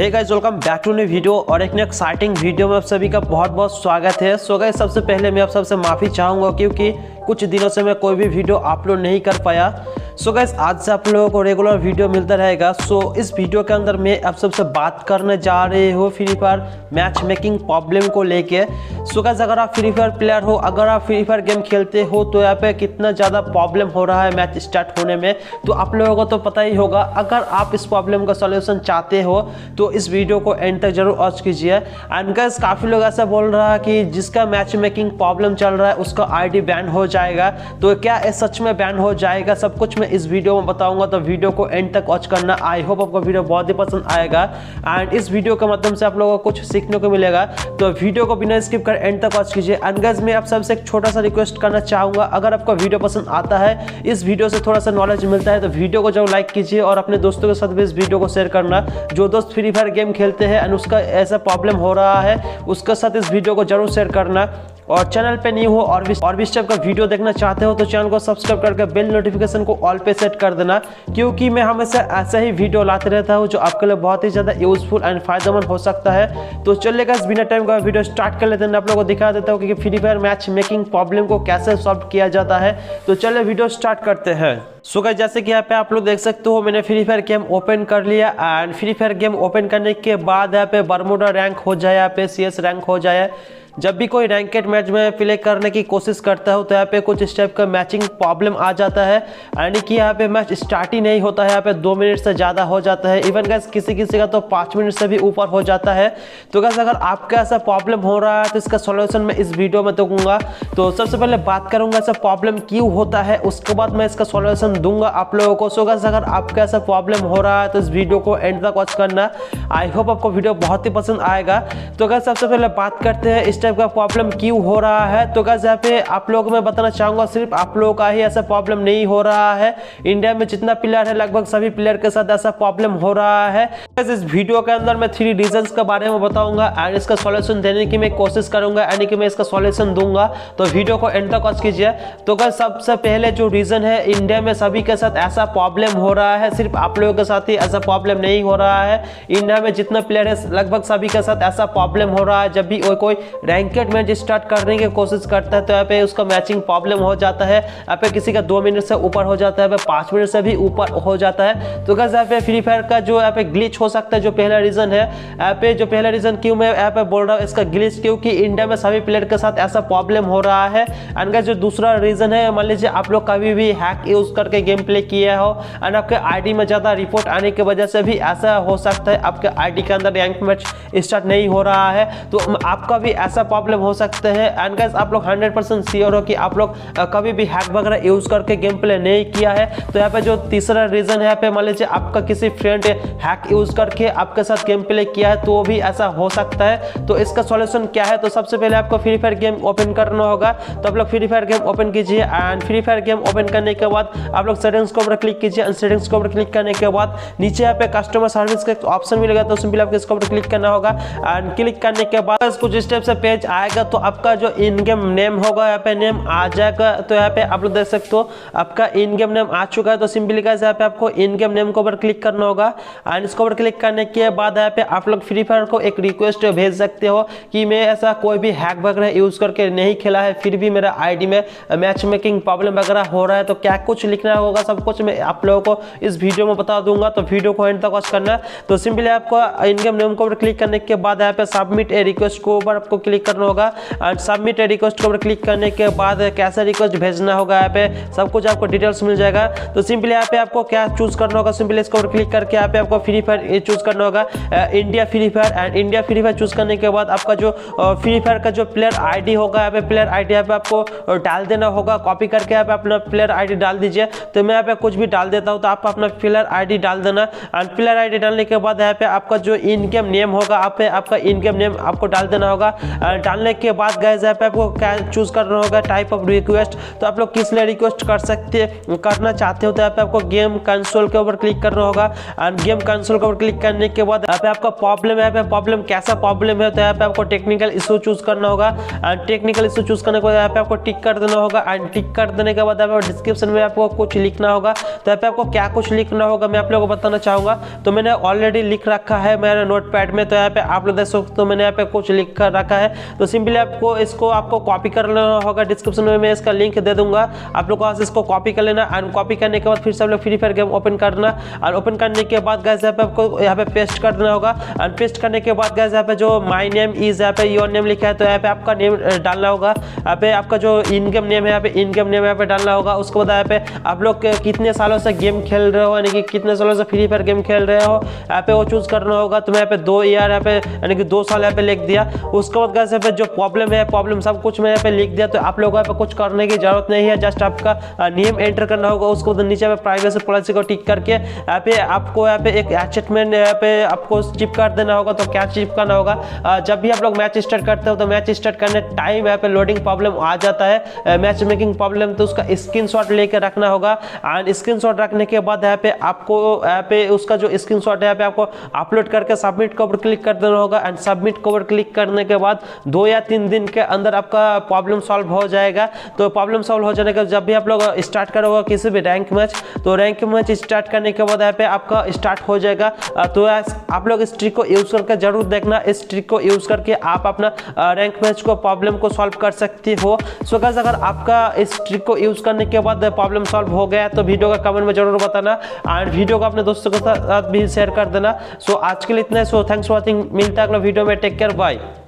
Hey guys, welcome back to new video और एक नया एक्साइटिंग वीडियो में आप सभी का बहुत बहुत स्वागत है। सो गाइस, सबसे पहले मैं आप सबसे माफ़ी चाहूँगा क्योंकि कुछ दिनों से मैं कोई भी वीडियो अपलोड नहीं कर पाया। सो गाइस, आज से आप लोगों को रेगुलर वीडियो मिलता रहेगा। सो इस वीडियो के अंदर मैं आप सबसे बात करने जा रहे हो free fire match making problem को लेके। सो गाइस, अगर आप फ्री फायर प्लेयर हो, अगर आप फ्री फायर गेम खेलते हो तो यहाँ पे कितना ज़्यादा प्रॉब्लम हो रहा है मैच स्टार्ट होने में, तो आप लोगों को तो पता ही होगा। अगर आप इस प्रॉब्लम का सॉल्यूशन चाहते हो तो इस वीडियो को एंड तक जरूर वॉच कीजिए। एंड गाइस, काफ़ी लोग ऐसा बोल रहा है कि जिसका मैच मेकिंग प्रॉब्लम चल रहा है उसका आईडी बैन हो जाएगा। तो क्या ये सच में बैन हो जाएगा, सब कुछ मैं इस वीडियो में बताऊंगा, तो वीडियो को एंड तक वॉच करना। आई होप आपको वीडियो बहुत ही पसंद आएगा एंड इस वीडियो के माध्यम से आप लोगों को कुछ सीखने को मिलेगा। तो वीडियो को बिना स्किप कर एंड तक वॉच कीजिए। एंड गाइस, मैं आप सबसे एक छोटा सा रिक्वेस्ट करना चाहूँगा, अगर आपको वीडियो पसंद आता है, इस वीडियो से थोड़ा सा नॉलेज मिलता है, तो वीडियो को जरूर लाइक कीजिए और अपने दोस्तों के साथ भी इस वीडियो को शेयर करना। जो दोस्त फ्री फायर गेम खेलते हैं एंड उसका ऐसा प्रॉब्लम हो रहा है, उसके साथ इस वीडियो को जरूर शेयर करना। और चैनल पे न्यू हो और भी इस टाइप का वीडियो देखना चाहते हो तो चैनल को सब्सक्राइब करके बेल नोटिफिकेशन को ऑल पे सेट कर देना, क्योंकि मैं हमेशा ऐसा ही वीडियो लाते रहता हूँ जो आपके लिए बहुत ही ज़्यादा यूजफुल एंड फायदेमंद हो सकता है। तो चलिए गाइस, बिना टाइम का वीडियो स्टार्ट कर लेते हैं। आप लोगों को दिखा देता हूँ कि free fire match making problem को कैसे सॉल्व किया जाता है। तो चलिए वीडियो स्टार्ट करते हैं। सो गाइस, जैसे कि यहाँ पे आप लोग देख सकते हो, मैंने फ्री फायर गेम ओपन कर लिया and free fire game open करने के बाद यहाँ पे बरमूडा रैंक हो जाए, यहाँ पे CS रैंक हो जाए। जब भी कोई रैंकेड मैच में प्ले करने की कोशिश करता हो तो यहाँ पे कुछ इस टाइप का मैचिंग प्रॉब्लम आ जाता है, यानी कि यहाँ पे मैच स्टार्ट ही नहीं होता है। यहाँ पे 2 मिनट से ज़्यादा हो जाता है, इवन गाइस किसी किसी का तो 5 मिनट से भी ऊपर हो जाता है। तो गाइस, अगर आपका ऐसा प्रॉब्लम हो रहा है तो इसका सॉल्यूशन मैं इस वीडियो में दूंगा। तो सबसे पहले बात करूंगा ऐसा प्रॉब्लम क्यों होता है, उसके बाद मैं इसका सॉल्यूशन दूंगा आप लोगों को। सो गाइस, अगर आपका ऐसा प्रॉब्लम हो रहा है तो इस वीडियो को एंड तक वॉच करना। आई होप आपको वीडियो बहुत ही पसंद आएगा। तो गाइस, सबसे पहले बात करते हैं इस टाइप का प्रॉब्लम क्यों हो रहा है। तो गाइस, यहाँ पे आप लोगों को मैं बताना चाहूंगा, सिर्फ आप लोगों का ही ऐसा प्रॉब्लम नहीं हो रहा है। इंडिया में जितना प्लेयर है लगभग सभी प्लेयर के साथ ऐसा प्रॉब्लम हो रहा है। इस वीडियो के अंदर मैं 3 रीजंस के बारे में बताऊंगा एंड इसका सॉल्यूशन देने की मैं कोशिश करूंगा, यानी कि मैं इसका सॉल्यूशन दूंगा। तो वीडियो को एंड तक वॉच कीजिए। तो गाइस, सबसे पहले जो रीजन है, इंडिया में सभी के साथ ऐसा प्रॉब्लम हो रहा है, सिर्फ आप लोगों के साथ ही ऐसा प्रॉब्लम नहीं हो रहा है। इंडिया में जितना प्लेयर है लगभग सभी के साथ ऐसा प्रॉब्लम हो रहा है। जब भी कोई रैंकेड मैच स्टार्ट करने की कोशिश करता है तो यहाँ पे उसका मैचिंग प्रॉब्लम हो जाता है। यहाँ पे किसी का 2 मिनट से ऊपर हो जाता है, 5 मिनट से भी ऊपर हो जाता है। तो गाइस, यहाँ पे फ्री फायर का जो यहाँ पे ग्लिच हो सकता है, जो पहला रीजन है, यहाँ पे जो पहला रीजन क्यों मैं यहाँ पे बोल रहा हूँ इसका ग्लिच, क्योंकि इंडिया में सभी प्लेयर के साथ ऐसा प्रॉब्लम हो रहा है। एंड गाइस, जो दूसरा रीजन है, मान लीजिए आप लोग कभी भी हैक यूज करके गेम प्ले किया हो एंड आपके आईडी में ज्यादा रिपोर्ट आने की वजह से भी ऐसा हो सकता है आपके आईडी के अंदर रैंक मैच स्टार्ट नहीं हो रहा है। तो आपका भी ऐसा प्रॉब्लम हो सकता है। एंड गाइस, आप लोग 100% श्योर हो कि आप लोग कभी भी हैक वगैरह यूज करके गेम प्ले नहीं किया है। तो यहाँ पे जो तीसरा रीजन है, यहाँ पे मान लीजिए आपका किसी फ्रेंड हैक यूज करके आपके साथ गेम प्ले किया है, तो भी ऐसा हो सकता है। तो इसका सॉल्यूशन क्या है, तो सबसे पहले आपको फ्री फायर गेम ओपन करना होगा। तो आप लोग फ्री फायर गेम ओपन कीजिए and free fire game open करने के बाद आप लोग सेटिंग्स के ऊपर क्लिक कीजिए। सेटिंग्स के ऊपर क्लिक करने के बाद नीचे यहाँ पे कस्टमर सर्विस का ऑप्शन मिलेगा, तो सिंपली आपको इसके ऊपर क्लिक करना होगा। एंड क्लिक करने के बाद कुछ स्टेप से पेज आएगा, तो आपका जो इन गेम नेम होगा, यहाँ पे नेम आ जाएगा। तो यहाँ पे आप लोग देख सकते हो आपका इन गेम नेम आ चुका है। तो सिंपली गाइस, यहाँ पे आपको इन गेम नेम के ऊपर क्लिक करना होगा एंड इसके ऊपर क्लिक करने के बाद यहाँ पे आप लोग फ्री फायर को एक रिक्वेस्ट भेज सकते हो कि मैं ऐसा कोई भी हैक वगैरह यूज करके नहीं खेला है, फिर भी मेरा आईडी में मैच मेकिंग प्रॉब्लम वगैरह हो रहा है। तो क्या कुछ लिखना होगा, सब कुछ मैं आप लोगों को इस वीडियो में बता दूंगा। तो वीडियो को एंड तक वॉच करना। तो सिंपली आपको इन गेम नेम के ऊपर क्लिक करने के बाद यहाँ पे सबमिट ए रिक्वेस्ट के ऊपर आपको क्लिक करना होगा एंड सबमिट ए रिक्वेस्ट के ऊपर क्लिक करने के बाद कैसे रिक्वेस्ट भेजना होगा, यहाँ पे सब कुछ आपको डिटेल्स मिल जाएगा। तो सिंपली यहाँ पे आपको क्या चूज करना होगा, सिंपली इसके ऊपर क्लिक करके यहाँ पे आपको फ्री फायर चूज करना होगा, India free fire. And India free fire choose करने के बाद आपका जो फ्री फायर का जो प्लेयर आईडी होगा, यहाँ पे प्लेयर आईडी यहाँ पे आपको डाल देना होगा। कॉपी करके यहाँ पे अपना प्लेयर आईडी डाल दीजिए। तो मैं यहाँ पे कुछ भी डाल देता हूँ, तो आप अपना प्लेयर आईडी डाल देना। एंड प्लेयर आईडी डालने के बाद यहाँ पे आपका जो इन गेम नेम होगा, आपका इन गेम नेम आपको डाल देना होगा। डालने के बाद गाइस यहाँ पे आपको क्या चूज करना होगा, टाइप ऑफ रिक्वेस्ट। तो आप लोग किस लिए रिक्वेस्ट करना चाहते हो, तो यहाँ पे आपको गेम कंसोल के ऊपर क्लिक करना होगा। एंड गेम कंसोल के ऊपर क्लिक करने के बाद यहाँ पे आपका प्रॉब्लम, यहाँ पे प्रॉब्लम कैसा प्रॉब्लम है, तो यहाँ पे आपको टेक्निकल इशू चूज करना होगा। एंड टेक्निकल इशू चूज करने के बाद यहाँ पे आपको टिक कर देना होगा। एंड टिक कर देने के बाद यहाँ पे डिस्क्रिप्शन में आपको कुछ लिखना होगा। तो यहाँ पे आपको क्या कुछ लिखना होगा मैं आप लोगों को बताना चाहूंगा। तो मैंने ऑलरेडी लिख रखा है मेरे नोटपैड में, तो यहाँ पे आप लोग देख सकते हो, तो मैंने यहाँ पे कुछ लिख कर रखा है। तो सिंपली आपको कॉपी कर लेना होगा। डिस्क्रिप्शन में मैं इसका लिंक दे दूंगा, आप लोग वहां से इसको कॉपी कर लेना। एंड कॉपी करने के बाद फिर से आप लोग फ्री फायर गेम ओपन करना। और ओपन करने के बाद गाइस यहाँ पे आपको यहाँ पे पेस्ट कर देना होगा। एंड पेस्ट करने के बाद गाइस यहाँ पे जो माय नेम इज, यहाँ पे योर नेम लिखा है, तो यहाँ पे आपका नेम डालना होगा। यहाँ पे आपका जो इन गेम नेम है, यहाँ पे इन गेम नेम यहाँ पे डालना होगा। उसके बाद यहाँ पे आप लोग कितने सालों से गेम खेल रहे हो, यानी कि कितने सालों से फ्री फायर गेम खेल रहे हो, यहाँ पे वो चूज करना होगा। तो मैं यहाँ पे 2 ईयर यहाँ पे यानी कि 2 साल यहाँ पे लिख दिया। उसके बाद गाइस यहाँ पे जो प्रॉब्लम है, प्रॉब्लम सब कुछ मैं यहाँ पे लिख दिया। तो आप लोगों को कुछ करने की जरूरत नहीं है, जस्ट आपका नेम एंटर करना होगा। उसको नीचे पे प्राइवेसी पॉलिसी को टिक करके यहाँ पे आपको यहाँ पे एक अटैचमेंट यहाँ पे आपको चिपका देना होगा। तो क्या चिपकाना होगा, जब भी आप लोग मैच स्टार्ट करते हो तो मैच स्टार्ट करने टाइम यहाँ पे लोडिंग प्रॉब्लम आ जाता है, मैच मेकिंग प्रॉब्लम, तो उसका स्क्रीनशॉट लेके रखना होगा। एंड स्क्रीनशॉट रखने के बाद यहाँ पे आपको यहाँ पे उसका जो स्क्रीनशॉट है यहाँ पे आपको अपलोड करके सबमिट के ऊपर क्लिक कर देना होगा। एंड सबमिट के ऊपर क्लिक करने के बाद 2 या 3 दिन के अंदर आपका प्रॉब्लम सॉल्व हो जाएगा। तो प्रॉब्लम सॉल्व हो जाने के जब भी आप लोग स्टार्ट करोगे किसी भी रैंक मैच, तो रैंक मैच स्टार्ट करने के बाद यहाँ पे आपका स्टार्ट हो जाएगा। तो आप लोग इस ट्रिक को यूज करके जरूर देखना। इस ट्रिक को यूज करके आप अपना रैंक मैच को प्रॉब्लम को सॉल्व कर सकते हो। सो गाइस अगर आपका इस ट्रिक को यूज करने के बाद प्रॉब्लम सॉल्व हो गया तो वीडियो का कमेंट में जरूर बताना। एंड वीडियो को अपने दोस्तों के साथ भी शेयर कर देना। सो आज के लिए इतना है। सो थैंक्स फॉर वॉचिंग, मिलता है अगला वीडियो में। Take care, bye.